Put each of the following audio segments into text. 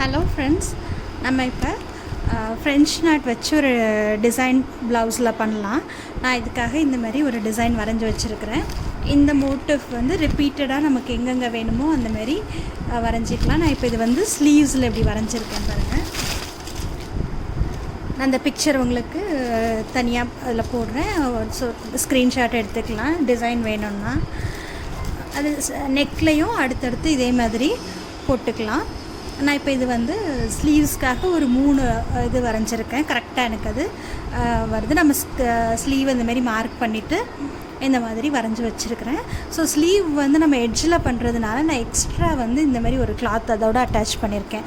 Hello friends, நம்ம இப்போ French not வச்சு ஒரு டிசைன் ப்ளவுஸில் பண்ணலாம். நான் இதுக்காக இந்த மாதிரி ஒரு டிசைன் வரைஞ்சி வச்சுருக்கிறேன். இந்த மோட்டிவ் வந்து ரிப்பீட்டடாக நமக்கு எங்கெங்கே வேணுமோ அந்த மாதிரி வரைஞ்சிக்கலாம். நான் இப்போ இது வந்து ஸ்லீவ்ஸில் எப்படி வரைஞ்சிருக்கேன் பாருங்கள். நான் அந்த பிக்சர் உங்களுக்கு தனியாக அதில் போடுறேன். ஸோ ஸ்க்ரீன்ஷாட் எடுத்துக்கலாம் டிசைன் வேணும்னா. அது நெக்லையும் அடுத்தடுத்து இதே மாதிரி போட்டுக்கலாம். நான் இப்போ இது வந்து ஸ்லீவ்ஸ்க்காக ஒரு 3 இது வரைஞ்சிருக்கேன். கரெக்டாக எனக்கு அது வருது. நம்ம ஸ்லீவ் இந்த மாதிரி மார்க் பண்ணிவிட்டு இந்த மாதிரி வரைஞ்சி வச்சுருக்கிறேன். ஸோ ஸ்லீவ் வந்து நம்ம எட்ஜில் பண்ணுறதுனால நான் எக்ஸ்ட்ரா வந்து இந்த மாதிரி ஒரு கிளாத் அதோடு அட்டாச் பண்ணியிருக்கேன்.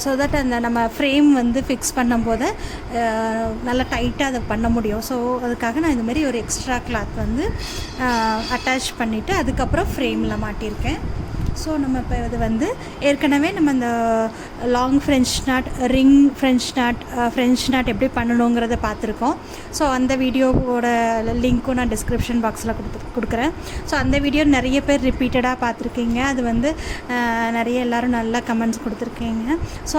ஸோ தட் அந்த நம்ம ஃப்ரேம் வந்து ஃபிக்ஸ் பண்ணும்போது நல்லா டைட்டாக அதை பண்ண முடியும். ஸோ அதுக்காக நான் இந்த மாதிரி ஒரு எக்ஸ்ட்ரா கிளாத் வந்து அட்டாச் பண்ணிவிட்டு அதுக்கப்புறம் ஃப்ரேமில் மாட்டியிருக்கேன். ஸோ நம்ம இப்போ இது வந்து ஏற்கனவே நம்ம அந்த long French not, ring French not எப்படி பண்ணணுங்கிறத பார்த்துருக்கோம். ஸோ அந்த வீடியோவோட லிங்க்கும் நான் டிஸ்கிரிப்ஷன் பாக்ஸில் கொடுக்குறேன். ஸோ அந்த வீடியோ நிறைய பேர் ரிப்பீட்டடாக பார்த்துருக்கீங்க. அது வந்து நிறைய எல்லோரும் நல்லா கமெண்ட்ஸ் கொடுத்துருக்கீங்க. ஸோ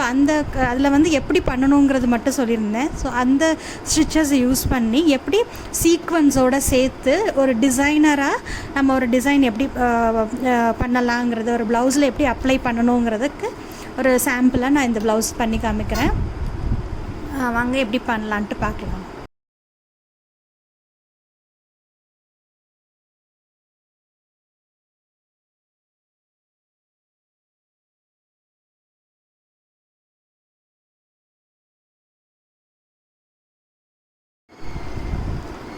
அதில் வந்து எப்படி பண்ணணுங்கிறது மட்டும் சொல்லியிருந்தேன். ஸோ அந்த ஸ்டிச்சஸ் யூஸ் பண்ணி எப்படி சீக்வன்ஸோடு சேர்த்து ஒரு டிசைனராக நம்ம ஒரு டிசைன் எப்படி பண்ணலாங்கிறது, ஒரு ப்ளவுஸில் எப்படி அப்ளை பண்ணணுங்கிறதுக்கு ஒரு சாம்பிளாக நான் இந்த ப்ளவுஸ் பண்ணி காமிக்கிறேன். வாங்க எப்படி பண்ணலான்ட்டு பார்க்கலாம்.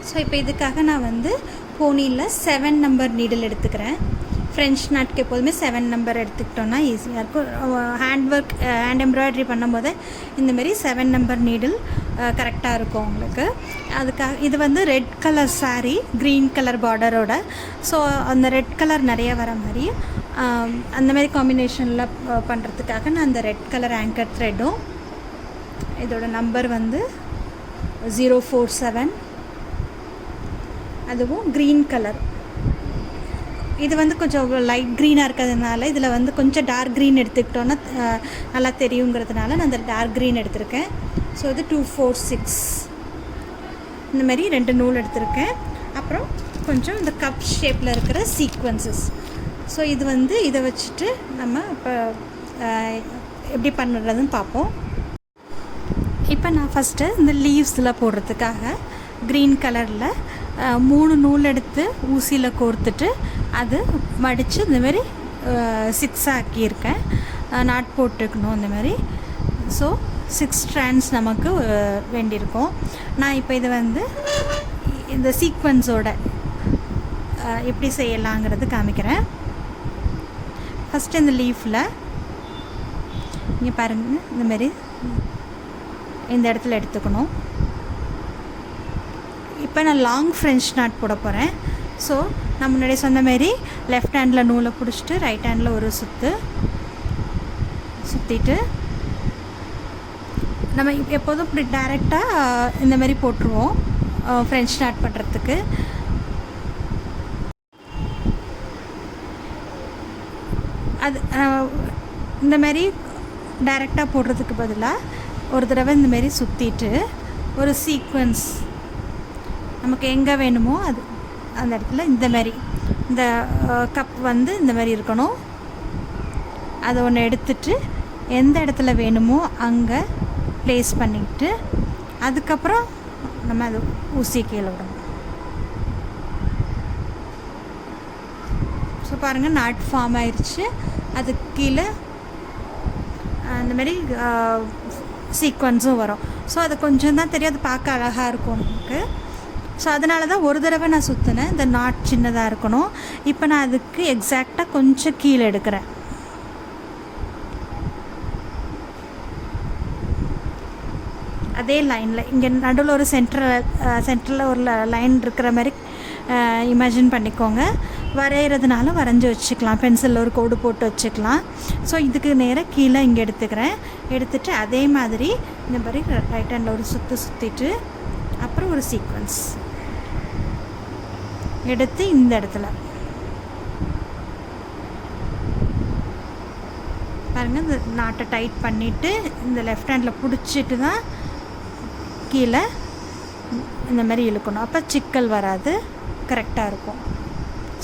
ஸோ இப்போ இதுக்காக நான் வந்து போனியில் 7 நம்பர் நீடில் எடுத்துக்கிறேன். ஃப்ரெஞ்ச் நாட்க்கு எப்போதுமே 7 நம்பர் எடுத்துக்கிட்டோன்னா ஈஸியாக இருக்கும். ஹேண்ட் எம்ப்ராய்டரி பண்ணும்போது இந்தமாரி 7 நம்பர் நீடில் கரெக்டாக இருக்கும் உங்களுக்கு. அதுக்காக இது வந்து red colour sari, green colour பார்டரோட. ஸோ அந்த ரெட் கலர் நிறைய வர மாதிரி அந்தமாரி காம்பினேஷனில் பண்ணுறதுக்காக நான் அந்த ரெட் கலர் ஆங்கர் த்ரெட்டும், இதோட நம்பர் வந்து 047, அதுவும் க்ரீன் கலர். இது வந்து கொஞ்சம் லைட் க்ரீனாக இருக்கிறதுனால இதில் வந்து கொஞ்சம் டார்க் க்ரீன் எடுத்துக்கிட்டோன்னா நல்லா தெரியுங்கிறதுனால நான் அந்த டார்க் க்ரீன் எடுத்திருக்கேன். ஸோ இது 246 இந்தமாரி 2 நூல் எடுத்திருக்கேன். அப்புறம் கொஞ்சம் இந்த கப் ஷேப்பில் இருக்கிற சீக்வன்சஸ். ஸோ இது வந்து இதை வச்சுட்டு நம்ம இப்போ எப்படி பண்ணுறதுன்னு பார்ப்போம். இப்போ நான் ஃபஸ்ட்டு இந்த லீவ்ஸில் போடுறதுக்காக க்ரீன் கலரில் 3 நூல் எடுத்து ஊசியில் கோர்த்துட்டு அது மடித்து இந்தமாரி 6 ஆக்கியிருக்கேன். நாட் போட்டுக்கணும் இந்தமாரி. ஸோ 6 ஸ்ட்ராண்ட்ஸ் நமக்கு வேண்டியிருக்கும். நான் இப்போ இதை வந்து இந்த சீக்வன்ஸோட எப்படி செய்யலாங்கிறது காமிக்கிறேன். ஃபஸ்ட்டு இந்த லீஃபில் இங்கே பாருங்கள், இந்தமாரி இந்த இடத்துல எடுத்துக்கணும். இப்போ நான் லாங் ஃப்ரெஞ்ச் நாட் போட போகிறேன். ஸோ நான் முன்னாடி சொன்ன மாரி லெஃப்ட் ஹேண்டில் நூலை பிடிச்சிட்டு ரைட் ஹேண்டில் ஒரு சுற்றிட்டு நம்ம எப்போதும் இப்படி டைரெக்டாக இந்த மாதிரி போட்டுருவோம் ஃப்ரெஞ்ச் நாட் பண்ணுறதுக்கு. அது இந்த மாதிரி டைரெக்டாக போடுறதுக்கு பதிலாக ஒரு தடவை இந்தமாரி சுற்றிட்டு ஒரு சீக்வன்ஸ் நமக்கு எங்கே வேணுமோ அது அந்த இடத்துல இந்தமாரி இந்த கப் வந்து இந்த மாதிரி இருக்கணும். அதை ஒன்று எடுத்துட்டு எந்த இடத்துல வேணுமோ அங்கே ப்ளேஸ் பண்ணிக்கிட்டு அதுக்கப்புறம் நம்ம அது ஊசியை கீழே விடணும். ஸோ பாருங்கள், நாட் ஃபார்ம் ஆயிடுச்சு. அதுக்கு கீழே அந்தமாரி சீக்வன்ஸும் வரும். ஸோ அது கொஞ்சம் தான் தெரியும், அது பார்க்க அழகாக இருக்கும் நமக்கு. ஸோ அதனால தான் ஒரு தடவை நான் சுற்றினேன். இந்த நாட் சின்னதாக இருக்கணும். இப்போ நான் அதுக்கு எக்ஸாக்டாக கொஞ்சம் கீழே எடுக்கிறேன். அதே லைனில் இங்கே நடுவில் ஒரு சென்டரில் ஒரு லைன் இருக்கிற மாதிரி இமேஜின் பண்ணிக்கோங்க. வரைகிறதுனால வரைஞ்சி வச்சுக்கலாம், பென்சிலில் ஒரு கோடு போட்டு வச்சுக்கலாம். ஸோ இதுக்கு நேராக கீழே இங்கே எடுத்துகிட்டு அதே மாதிரி இந்த மாதிரி ரைட் ஹேண்டில் ஒரு சுற்றிட்டு அப்புறம் ஒரு சீக்வன்ஸ் எடுத்து இந்த இடத்துல பாருங்கள், இந்த நாட்டை டைட் பண்ணிவிட்டு இந்த லெஃப்ட் ஹேண்டில் பிடிச்சிட்டு தான் கீழே இந்த மாதிரி இழுக்கணும். அப்போ சிக்கல் வராது, கரெக்டாக இருக்கும்.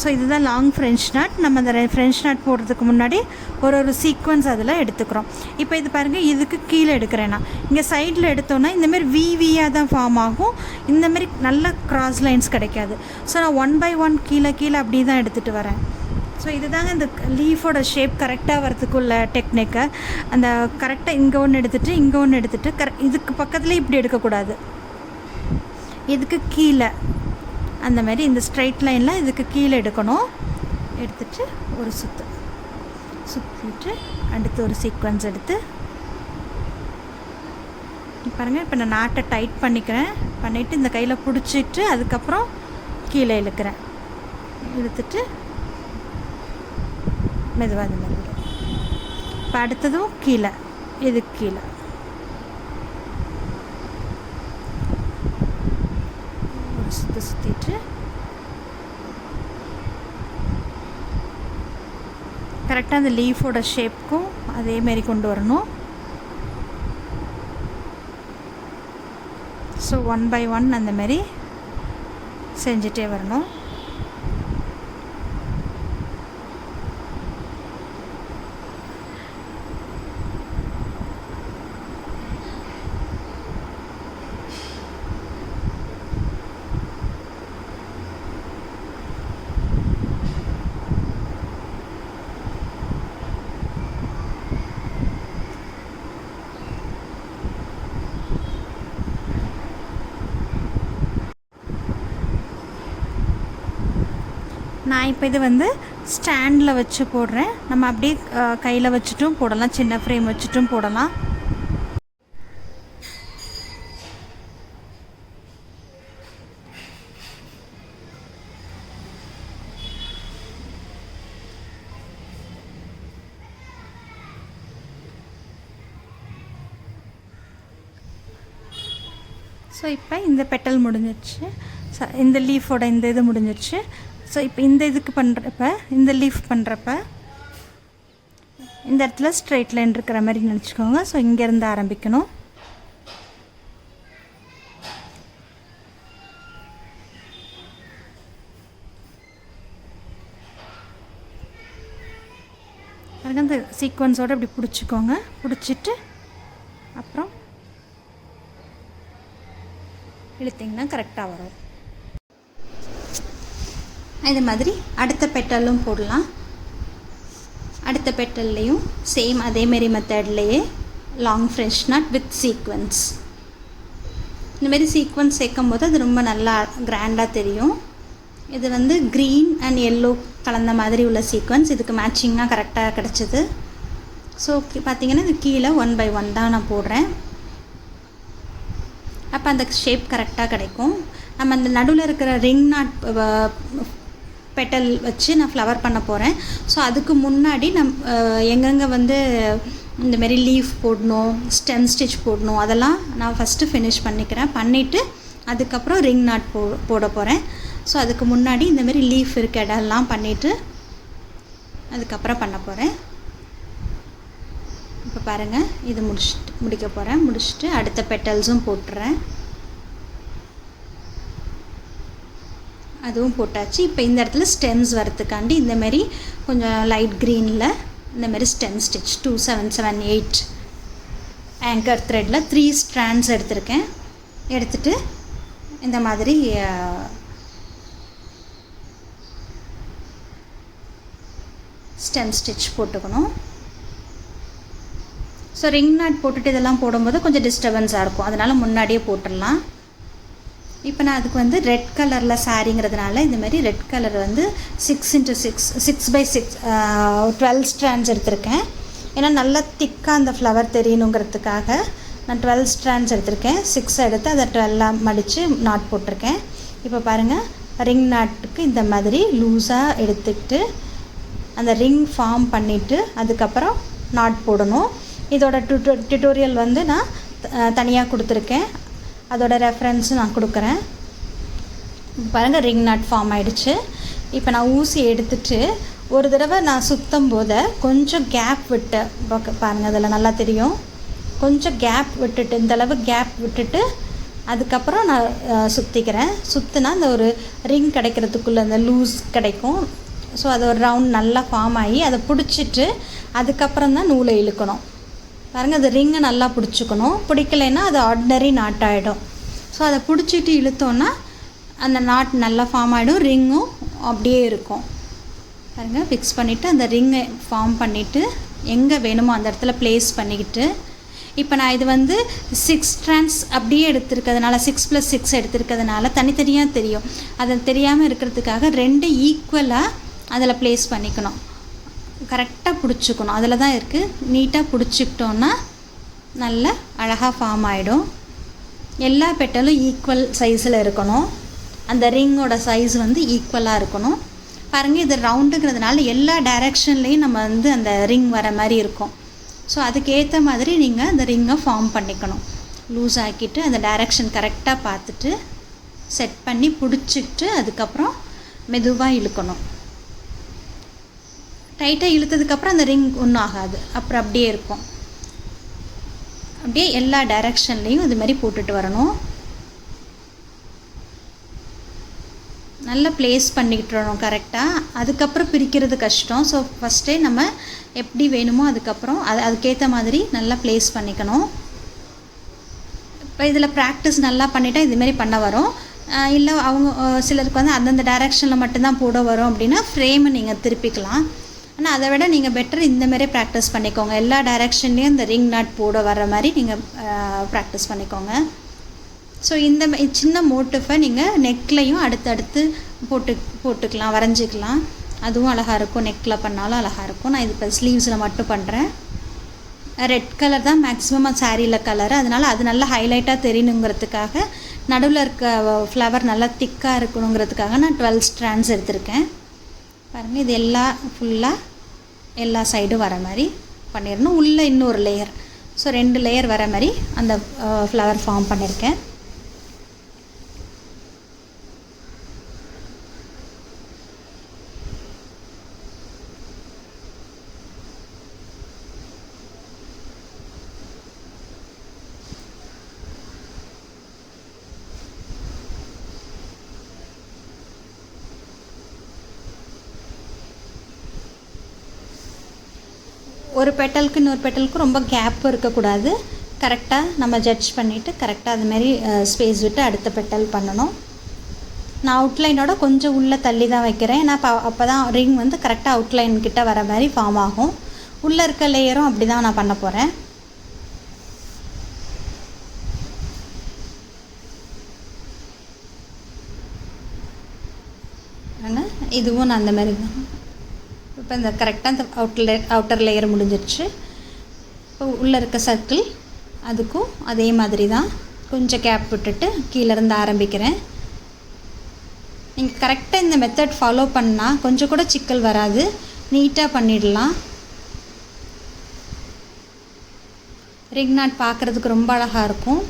ஸோ இதுதான் லாங் ஃப்ரெஞ்ச் நாட். நம்ம அந்த ஃப்ரெஞ்ச் நாட் போடுறதுக்கு முன்னாடி ஒரு சீக்வன்ஸ் அதில் எடுத்துக்கிறோம். இப்போ இது பாருங்கள், இதுக்கு கீழே எடுக்கிறேன்னா இங்கே சைடில் எடுத்தோன்னா இந்தமாரி விவியாக தான் ஃபார்ம் ஆகும். இந்தமாரி நல்ல க்ராஸ் லைன்ஸ் கிடைக்காது. ஸோ நான் 1 by 1 கீழே அப்படி தான் எடுத்துகிட்டு வரேன். ஸோ இதுதாங்க இந்த லீஃபோட ஷேப் கரெக்டாக வரதுக்குள்ள டெக்னிக்கை. அந்த கரெக்டாக இங்கே ஒன்று எடுத்துகிட்டு இங்கே ஒன்று எடுத்துகிட்டு இதுக்கு பக்கத்துலேயே இப்படி எடுக்கக்கூடாது, இதுக்கு கீழே அந்த மாதிரி இந்த ஸ்ட்ரைட் லைனில் இதுக்கு கீழே எடுக்கணும். எடுத்துகிட்டு ஒரு சுற்றிட்டு அடுத்து ஒரு சீக்வன்ஸ் எடுத்து பாருங்கள். இப்போ நான் நாட்டை டைட் பண்ணிவிட்டு இந்த கையில் பிடிச்சிட்டு அதுக்கப்புறம் கீழே இழுக்கிறேன். இழுத்துட்டு மெதுவாக இந்த மாதிரி. இப்போ அடுத்ததும் கீழே, இதுக்கு கீழே ஒரு சுற்றிட்டு கரெக்டாக அந்த லீஃபோட ஷேப்புக்கும் அதேமாரி கொண்டு வரணும். ஸோ 1 by 1 அந்தமாரி செஞ்சுட்டே வரணும். நான் இப்போ இது ஸ்டாண்டில் வச்சு போடுறேன். நம்ம அப்படியே கையில் வச்சுட்டும் போடலாம், சின்ன ஃப்ரேம் வச்சுட்டும் போடலாம். ஸோ இப்போ இந்த பெட்டல் முடிஞ்சிடுச்சு, இந்த லீஃபோட இந்த இது முடிஞ்சிடுச்சு. ஸோ இப்போ இந்த இதுக்கு பண்ணுறப்ப, இந்த லீஃப் பண்ணுறப்ப இந்த இடத்துல ஸ்ட்ரெயிட் லைன் இருக்கிற மாதிரி நினச்சிக்கோங்க. ஸோ இங்கேருந்து ஆரம்பிக்கணும். அதுக்கு அந்த சீக்வன்ஸோடு இப்படி பிடிச்சிக்கோங்க. பிடிச்சிட்டு அப்புறம் இழுத்திங்கன்னா கரெக்டாக வரும். இது மாதிரி அடுத்த பெட்டலும் போடலாம். அடுத்த பெட்டல்லையும் சேம் அதேமாரி மெத்தட்லேயே long French knot with sequence. இந்தமாரி சீக்வன்ஸ் சேர்க்கும் போது அது ரொம்ப நல்லா கிராண்டாக தெரியும். இது க்ரீன் அண்ட் எல்லோ கலந்த மாதிரி உள்ள சீக்வன்ஸ் இதுக்கு மேட்சிங்காக கரெக்டாக கிடச்சிது. ஸோ பார்த்திங்கன்னா இது கீழே 1 by 1 தான் நான் போடுறேன். அப்போ அந்த ஷேப் கரெக்டாக கிடைக்கும். நம்ம அந்த நடுவில் இருக்கிற ரிங் நாட் பெட்டல் வச்சு நான் ஃப்ளவர் பண்ண போகிறேன். ஸோ அதுக்கு முன்னாடி எங்கெங்கே இந்தமாரி லீஃப் போடணும், ஸ்டெம் ஸ்டிச் போடணும், அதெல்லாம் நான் ஃபஸ்ட்டு ஃபினிஷ் பண்ணிவிட்டு அதுக்கப்புறம் ரிங் நாட் போட போகிறேன். ஸோ அதுக்கு முன்னாடி இந்தமாரி லீஃப் இருக்க இடம்லாம் பண்ணிவிட்டு அதுக்கப்புறம் பண்ண போகிறேன். இப்போ பாருங்கள், இது முடிக்க போகிறேன். முடிச்சுட்டு அடுத்த பெட்டல்ஸும் போட்டுறேன். அதுவும் போட்டாச்சு. இப்போ இந்த இடத்துல ஸ்டெம்ஸ் வரத்துக்காண்டி இந்தமாரி கொஞ்சம் லைட் க்ரீனில் இந்தமாரி ஸ்டெம் ஸ்டிச் 2778 ஆங்கர் த்ரெட்டில் 3 ஸ்ட்ராண்ட்ஸ் எடுத்திருக்கேன். எடுத்துகிட்டு இந்த மாதிரி ஸ்டெம் ஸ்டிச் போட்டுக்கணும். ஸோ ரிங் நாட் போட்டுட்டு இதெல்லாம் போடும்போது கொஞ்சம் டிஸ்டர்பன்ஸாக இருக்கும், அதனால் முன்னாடியே போட்டுடலாம். இப்போ நான் அதுக்கு ரெட் கலரில் சாரிங்கிறதுனால இந்தமாதிரி ரெட் கலர் 6 by 6 12 ஸ்ட்ராண்ட்ஸ் எடுத்திருக்கேன். ஏன்னா நல்லா திக்காக அந்த ஃப்ளவர் தெரியணுங்கிறதுக்காக நான் 12 ஸ்ட்ராண்ட்ஸ் எடுத்திருக்கேன். 6 எடுத்து அதை 12 மடித்து நாட் போட்டிருக்கேன். இப்போ பாருங்கள், ரிங் நாட்டுக்கு இந்த மாதிரி லூஸாக எடுத்துக்கிட்டு அந்த ரிங் ஃபார்ம் பண்ணிவிட்டு அதுக்கப்புறம் நாட் போடணும். இதோட டியூட்டோரியல் நான் தனியாக கொடுத்துருக்கேன், அதோட ரெஃபரன்ஸும் நான் கொடுக்குறேன். பாருங்கள், ரிங் நாட் ஃபார்ம் ஆகிடுச்சு. இப்போ நான் ஊசி எடுத்துகிட்டு ஒரு தடவை நான் சுற்றும் போது கொஞ்சம் கேப் விட்டு பாருங்கள், அதில் நல்லா தெரியும். கொஞ்சம் கேப் விட்டுட்டு, இந்தளவு கேப் விட்டுட்டு அதுக்கப்புறம் நான் சுற்றிக்கிறேன். சுற்றுனா அந்த ஒரு ரிங் கிடைக்கிறதுக்குள்ளே அந்த லூஸ் கிடைக்கும். ஸோ அது ஒரு ரவுண்ட் நல்லா ஃபார்ம் ஆகி அதை பிடிச்சிட்டு அதுக்கப்புறம் தான் நூலை இழுக்கணும். பாருங்கள், அது ரிங்கை நல்லா பிடிச்சிக்கணும். பிடிக்கலைன்னா அது ஆர்டினரி நாட் ஆகிடும். ஸோ அதை பிடிச்சிட்டு இழுத்தோன்னா அந்த நாட் நல்லா ஃபார்ம் ஆகிடும், ரிங்கும் அப்படியே இருக்கும். பாருங்கள், ஃபிக்ஸ் பண்ணிவிட்டு அந்த ரிங்கை ஃபார்ம் பண்ணிவிட்டு எங்கே வேணுமோ அந்த இடத்துல ப்ளேஸ் பண்ணிக்கிட்டு, இப்போ நான் இது வந்து 6 strands அப்படியே எடுத்துருக்கிறதுனால 6+6 எடுத்துருக்கிறதுனால தனித்தனியாக தெரியும். அது தெரியாமல் இருக்கிறதுக்காக 2 ஈக்குவலாக அதில் ப்ளேஸ் பண்ணிக்கணும். கரெக்டாக பிடிச்சிக்கணும், அதில் தான் இருக்குது. நீட்டாக பிடிச்சிக்கிட்டோன்னா நல்ல அழகாக ஃபார்ம் ஆகிடும். எல்லா பெட்டலும் ஈக்குவல் சைஸில் இருக்கணும். அந்த ரிங்கோட சைஸ் வந்து ஈக்குவலாக இருக்கணும். பாருங்கள், இது ரவுண்டுங்கிறதுனால எல்லா டைரெக்ஷன்லேயும் நம்ம வந்து அந்த ரிங் வர மாதிரி இருக்கும். ஸோ அதுக்கேற்ற மாதிரி நீங்கள் அந்த ரிங்கை ஃபார்ம் பண்ணிக்கணும். லூஸ் ஆக்கிட்டு அந்த டைரெக்ஷன் கரெக்டாக பார்த்துட்டு செட் பண்ணி பிடிச்சிக்கிட்டு அதுக்கப்புறம் மெதுவாக இழுக்கணும். டைட்டாக இழுத்ததுக்கப்புறம் அந்த ரிங் ஒன்றும் ஆகாது, அப்புறம் அப்படியே இருக்கும். அப்படியே எல்லா டைரெக்ஷன்லேயும் இது மாதிரி போட்டுட்டு வரணும். நல்லா ப்ளேஸ் பண்ணிக்கிட்டுறணும் கரெக்டாக. அதுக்கப்புறம் பிரிக்கிறது கஷ்டம். ஸோ ஃபஸ்ட்டே நம்ம எப்படி வேணுமோ அதுக்கப்புறம் அதுக்கேற்ற மாதிரி நல்லா ப்ளேஸ் பண்ணிக்கணும். இப்போ இதில் ப்ராக்டிஸ் நல்லா பண்ணிவிட்டால் இதுமாரி பண்ண வரும். இல்லை அவங்க சிலருக்கு வந்து அந்தந்த டைரெக்ஷனில் மட்டும்தான் போட வரும் அப்படின்னா ஃப்ரேமை நீங்கள் திருப்பிக்கலாம். ஆனால் அதை விட நீங்கள் பெட்டர் இந்தமாரி ப்ராக்டிஸ் பண்ணிக்கோங்க. எல்லா டைரெக்ஷன்லேயும் இந்த ரிங் நாட் போட வர மாதிரி நீங்கள் ப்ராக்டிஸ் பண்ணிக்கோங்க. ஸோ இந்த சின்ன மோட்டிஃபை நீங்கள் நெக்லையும் அடுத்தடுத்து போட்டுக்கலாம், வரைஞ்சிக்கலாம். அதுவும் அழகாக இருக்கும். நெக்கில் பண்ணாலும் அழகாக இருக்கும். நான் இது இப்போ ஸ்லீவ்ஸில் மட்டும் பண்ணுறேன். ரெட் கலர் தான் மேக்ஸிமம் சாரியில் கலரு, அதனால் அது நல்லா ஹைலைட்டாக தெரியணுங்கிறதுக்காக நடுவில் இருக்க ஃப்ளவர் நல்லா திக்காக இருக்கணுங்கிறதுக்காக நான் 12 strands எடுத்திருக்கேன். பாருங்கள், இது ஃபுல்லாக எல்லா சைடும் வர மாதிரி பண்ணிடணும். உள்ளே இன்னொரு லேயர், ஸோ 2 லேயர் வர மாதிரி அந்த ஃப்ளவர் ஃபார்ம் பண்ணியிருக்கேன். ஒரு பெட்டலுக்கு இன்னொரு பெட்டலுக்கு ரொம்ப கேப் இருக்கக்கூடாது. கரெக்டாக நம்ம ஜட்ஜ் பண்ணிவிட்டு கரெக்டாக அதுமாரி ஸ்பேஸ் விட்டு அடுத்த பெட்டல் பண்ணணும். நான் அவுட்லைனோட கொஞ்சம் உள்ளே தள்ளி தான் வைக்கிறேன். ஏன்னா அப்போ தான் ரிங் வந்து கரெக்டாக அவுட்லைன் கிட்ட வர மாதிரி ஃபார்ம் ஆகும். உள்ளே இருக்க லேயரும் அப்படி தான் நான் பண்ண போகிறேன். ஆனால் இதுவும் நான் அந்த மாதிரி தான். இப்போ இந்த கரெக்டாக இந்த அவுட்டர் லேயர் முடிஞ்சிருச்சு. இப்போ உள்ளே இருக்க சர்க்கிள் அதுக்கும் அதே மாதிரி தான் கொஞ்சம் கேப் விட்டுட்டு கீழேருந்து ஆரம்பிக்கிறேன். நீங்கள் கரெக்டாக இந்த மெத்தட் ஃபாலோ பண்ணால் கொஞ்சம் கூட சிக்கல் வராது, நீட்டாக பண்ணிடலாம். ரிங் நாட் பார்க்குறதுக்கு ரொம்ப அழகாக இருக்கும்.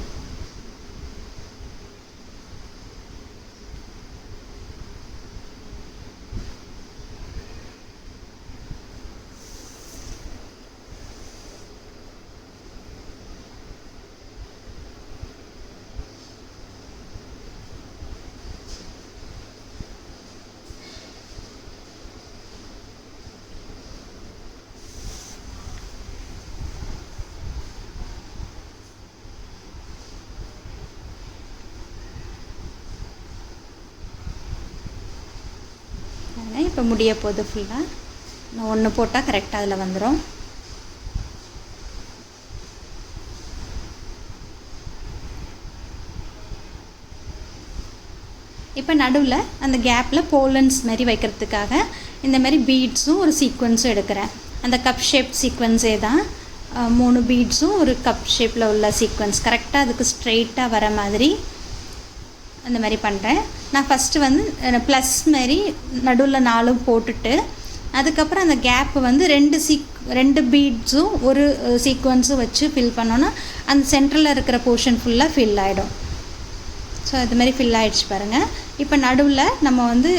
இப்போ முடிய போகுது ஃபுல்லாக. நான் ஒன்று போட்டால் கரெக்டாக அதில் வந்துடும். இப்போ நடுவில் அந்த கேப்பில் போலன்ஸ் மாதிரி வைக்கிறதுக்காக இந்த மாதிரி பீட்ஸும் ஒரு சீக்வன்ஸும் எடுக்கிறேன். அந்த கப் ஷேப் சீக்வன்ஸே தான். 3 பீட்ஸும் ஒரு கப் ஷேப்பில் உள்ள சீக்வன்ஸ் கரெக்டாக அதுக்கு ஸ்ட்ரெயிட்டாக வர மாதிரி அந்த மாதிரி பண்ணுறேன். நான் ஃபஸ்ட்டு வந்து ப்ளஸ் மாதிரி நடுவில் 4 போட்டுட்டு அதுக்கப்புறம் அந்த கேப்பு வந்து 2 பீட்ஸும் ஒரு சீக்வன்ஸும் வச்சு ஃபில் பண்ணோன்னா அந்த சென்டரில் இருக்கிற போர்ஷன் ஃபுல்லாக ஃபில் ஆகிடும். ஸோ அது மாதிரி ஃபில் ஆகிடுச்சு பாருங்கள். இப்போ நடுவில் நம்ம வந்து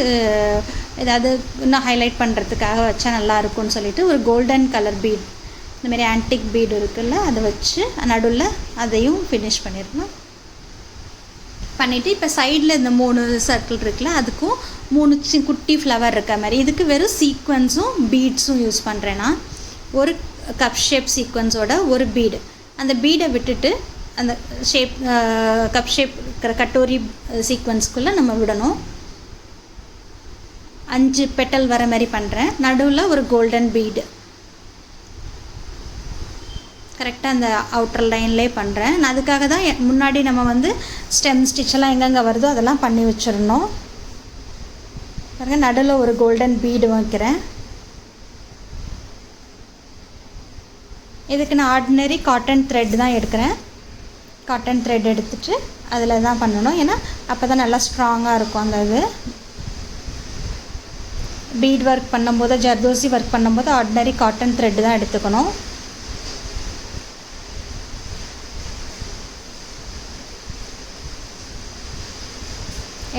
ஏதாவது இன்னும் ஹைலைட் பண்ணுறதுக்காக வச்சா நல்லாயிருக்கும்னு சொல்லிட்டு ஒரு கோல்டன் கலர் பீட், இந்தமாரி ஆன்டிக் பீடு இருக்குல்ல, அதை வச்சு நடுவில் அதையும் ஃபினிஷ் பண்ணிடணும். பண்ணிவிட்டு இப்போ சைடில் இந்த 3 சர்க்கிள் இருக்குல்ல, அதுக்கும் 3 குட்டி ஃப்ளவர் இருக்க மாதிரி, இதுக்கு வெறும் சீக்வன்ஸும் பீட்ஸும் யூஸ் பண்ணுறேன்னா, ஒரு கப் ஷேப் சீக்வன்ஸோட ஒரு பீடு, அந்த பீடை விட்டுட்டு அந்த ஷேப் கப் ஷேப் இருக்கிற கட்டோரி சீக்வன்ஸ்குள்ளே நம்ம விடணும். 5 பெட்டல் வர மாதிரி பண்ணுறேன். நடுவில் ஒரு கோல்டன் பீடு கரெக்டாக அந்த அவுட்டர் லைன்லேயே பண்ணுறேன். நான் அதுக்காக தான் முன்னாடி நம்ம வந்து ஸ்டெம் ஸ்டிச்செல்லாம் எங்கெங்கே வருதோ அதெல்லாம் பண்ணி வச்சிடணும். பாருங்கள், நடுவில் ஒரு கோல்டன் பீடு வைக்கிறேன். இதுக்கு நான் ஆர்டினரி காட்டன் த்ரெட் தான் எடுக்கிறேன். காட்டன் த்ரெட் எடுத்துகிட்டு அதில் தான் பண்ணணும். ஏன்னா அப்போ தான் நல்லா ஸ்ட்ராங்காக இருக்கும். அந்த இது பீட் ஒர்க் பண்ணும்போது, ஜர்தோசி ஒர்க் பண்ணும்போது ஆர்டினரி காட்டன் த்ரெட் தான் எடுத்துக்கணும்.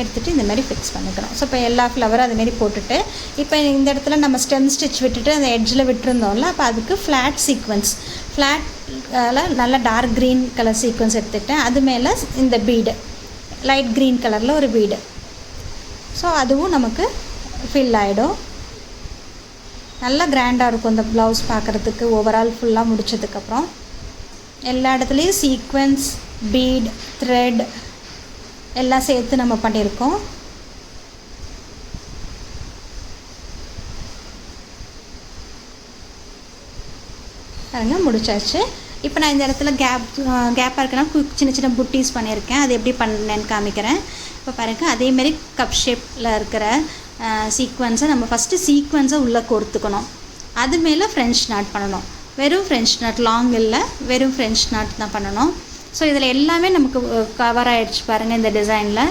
எடுத்துகிட்டு இந்தமாரி ஃபிக்ஸ் பண்ணிக்கிறோம். ஸோ இப்போ எல்லா ஃப்ளவரும் அதுமாரி போட்டுட்டு, இப்போ இந்த இடத்துல நம்ம ஸ்டெம் ஸ்டிச் விட்டுட்டு அந்த எட்ஜில் விட்டுருந்தோம்ல, அப்போ அதுக்கு ஃப்ளாட் சீக்வன்ஸ், ஃப்ளாட்டில் நல்லா டார்க் க்ரீன் கலர் சீக்வன்ஸ் எடுத்துக்கிட்டேன். அது மேலே இந்த பீடு லைட் க்ரீன் கலரில் ஒரு பீடு. ஸோ அதுவும் நமக்கு ஃபில் ஆகிடும். நல்லா கிராண்டாக இருக்கும் இந்த ப்ளவுஸ் பார்க்குறதுக்கு. ஓவரால் ஃபுல்லாக முடித்ததுக்கப்புறம் எல்லா இடத்துலையும் சீக்வன்ஸ், பீட், த்ரெட் எல்லாம் சேர்த்து நம்ம பண்ணியிருக்கோம். பாருங்க, முடிச்சாச்சு. இப்போ நான் இந்த இடத்துல கேப்பாக இருக்குன்னா சின்ன சின்ன புட்டீஸ் பண்ணியிருக்கேன். அது எப்படி பண்ணேன்னு காமிக்கிறேன். இப்போ பாருங்கள், அதேமாரி கப் ஷேப்பில் இருக்கிற சீக்வன்ஸை நம்ம ஃபஸ்ட்டு சீக்வன்ஸை உள்ளே கோர்த்துக்கணும். அது மேலே ஃப்ரெஞ்ச் நாட் பண்ணணும். வெறும் ஃப்ரெஞ்ச் நாட், லாங் இல்லை, வெறும் ஃப்ரெஞ்ச் நாட் தான் பண்ணணும். ஸோ இதில் எல்லாமே நமக்கு கவர் ஆகிடுச்சு பாருங்கள். இந்த டிசைனில்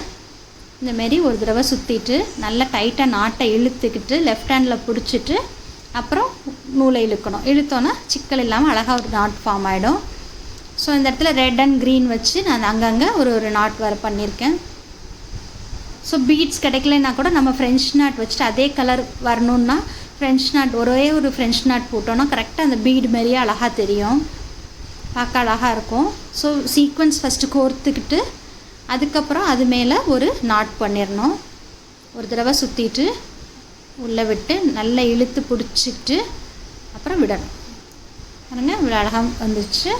இந்தமாரி ஒரு தடவை சுற்றிட்டு நல்லா டைட்டாக நாட்டை இழுத்துக்கிட்டு லெஃப்ட் ஹேண்டில் பிடிச்சிட்டு அப்புறம் நூலை இழுக்கணும். இழுத்தோன்னா சிக்கல் இல்லாமல் அழகாக ஒரு நாட் ஃபார்ம் ஆகிடும். ஸோ இந்த இடத்துல ரெட் அண்ட் க்ரீன் வச்சு நான் அங்கங்கே ஒரு நாட் வர பண்ணியிருக்கேன். ஸோ பீட்ஸ் கிடைக்கலன்னா கூட நம்ம ஃப்ரெஞ்ச் நாட் வச்சுட்டு அதே கலர் வரணுன்னா ஃப்ரெஞ்ச் நாட், ஒரே ஒரு ஃப்ரெஞ்ச் நாட் போட்டோன்னா கரெக்டாக அந்த பீடு மாதிரியே அழகாக தெரியும், பார்க்க அழகாக இருக்கும். ஸோ சீக்வன்ஸ் ஃபஸ்ட்டு கோர்த்துக்கிட்டு அதுக்கப்புறம் அது மேலே ஒரு நாட் பண்ணிடணும். ஒரு தடவை சுற்றிட்டு உள்ளே விட்டு நல்லா இழுத்து பிடிச்சிட்டு அப்புறம் விடணும். பாருங்க, இவ்வளோ அழகாக வந்துச்சு.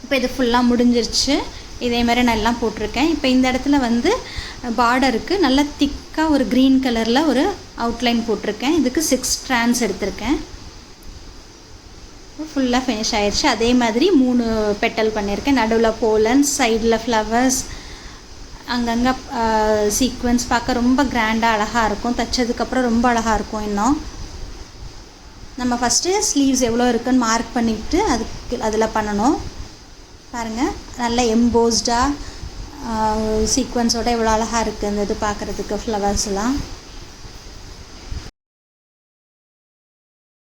இப்போ இது ஃபுல்லாக முடிஞ்சிருச்சு. இதேமாதிரி நான் எல்லாம் போட்டிருக்கேன். இப்போ இந்த இடத்துல வந்து பார்டருக்கு நல்லா திக்காக ஒரு க்ரீன் கலரில் ஒரு அவுட்லைன் போட்டிருக்கேன். இதுக்கு 6 ஸ்ட்ராண்ட்ஸ் எடுத்திருக்கேன். ஃபுல்லாக ஃபினிஷ் ஆயிடுச்சு. அதே மாதிரி 3 பெட்டல் பண்ணியிருக்கேன். நடுவில் போலன்ஸ், சைடில் ஃப்ளவர்ஸ், அங்கங்கே சீக்வன்ஸ் பார்க்க ரொம்ப கிராண்டாக அழகாக இருக்கும். தைச்சதுக்கப்புறம் ரொம்ப அழகாக இருக்கும். இன்னும் நம்ம ஃபஸ்ட்டு ஸ்லீவ்ஸ் எவ்வளோ இருக்குன்னு மார்க் பண்ணிவிட்டு அதில் பண்ணணும். பாருங்கள், நல்லா எம்போஸ்டாக சீக்வன்ஸோடு எவ்வளோ அழகாக இருக்குது இந்த இது பார்க்குறதுக்கு ஃப்ளவர்ஸ்லாம்.